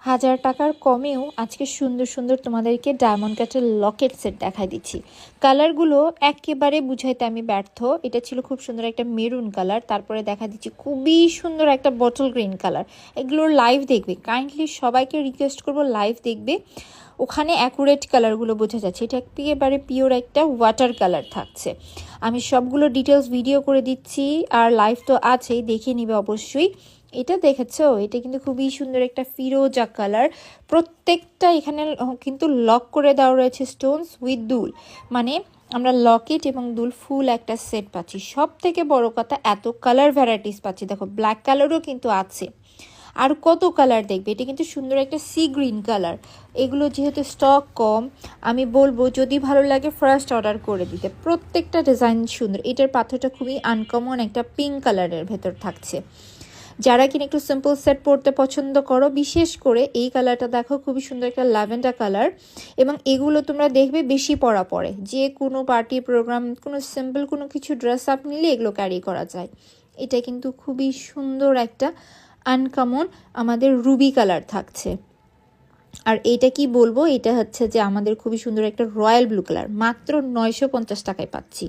1000 টাকার কমেও আজকে সুন্দর সুন্দর তোমাদেরকে ডায়মন্ড কাটের লকেট সেট দেখাই দিচ্ছি। কালারগুলো একেবারে বুঝাইতে আমি ব্যর্থ। এটা ছিল খুব সুন্দর একটা মেরুন কালার, তারপরে দেখা দিচ্ছি খুবই সুন্দর একটা বটল গ্রিন কালার। এগুলোর লাইভ দেখবে, কাইন্ডলি সবাইকে রিকোয়েস্ট করবো লাইভ দেখবে, ওখানে অ্যাকুরেট কালারগুলো বোঝা যাচ্ছে। এটা একেবারে পিওর একটা ওয়াটার কালার থাকছে। আমি সবগুলো ডিটেলস ভিডিও করে দিচ্ছি, আর লাইভ তো আছেই, দেখে নিবে অবশ্যই। এটা দেখেছো, এটা কিন্তু খুবই সুন্দর একটা ফিরোজা কালার। প্রত্যেকটা এখানে কিন্তু লক করে দেওয়া রয়েছে স্টোনস উইথ দুল, মানে আমরা লকেট এবং দুল ফুল একটা সেট পাচ্ছি। সব থেকে বড় কথা, এত কালার ভ্যারাইটিস পাচ্ছি। দেখো ব্ল্যাক কালারও কিন্তু আছে, আর কত কালার দেখবে। এটা কিন্তু সুন্দর একটা সি গ্রিন কালার। এগুলো যেহেতু স্টক কম, আমি বলবো যদি ভালো লাগে ফার্স্ট অর্ডার করে দিতে। প্রত্যেকটা ডিজাইন সুন্দর। এটার পাথরটা খুবই আনকমন একটা পিঙ্ক কালারের ভেতর থাকছে। যারা কিনা একটু সিম্পল সেট পরতে পছন্দ করো, বিশেষ করে এই কালারটা দেখো, খুবই সুন্দর একটা ল্যাভেন্ডার কালার। এবং এগুলো তোমরা দেখবে বেশি পরা পরে, যে কোনো পার্টি প্রোগ্রাম, কোনো সিম্পল কোনো কিছু ড্রেস আপ নিলে এগুলো ক্যারি করা যায়। এটা কিন্তু খুবই সুন্দর একটা আনকমন আমাদের রুবি কালার থাকছে। আর এটা কি বলবো, এটা হচ্ছে যে আমাদের খুবই সুন্দর একটা রয়্যাল ব্লু কালার, মাত্র 950 টাকায় পাচ্ছি।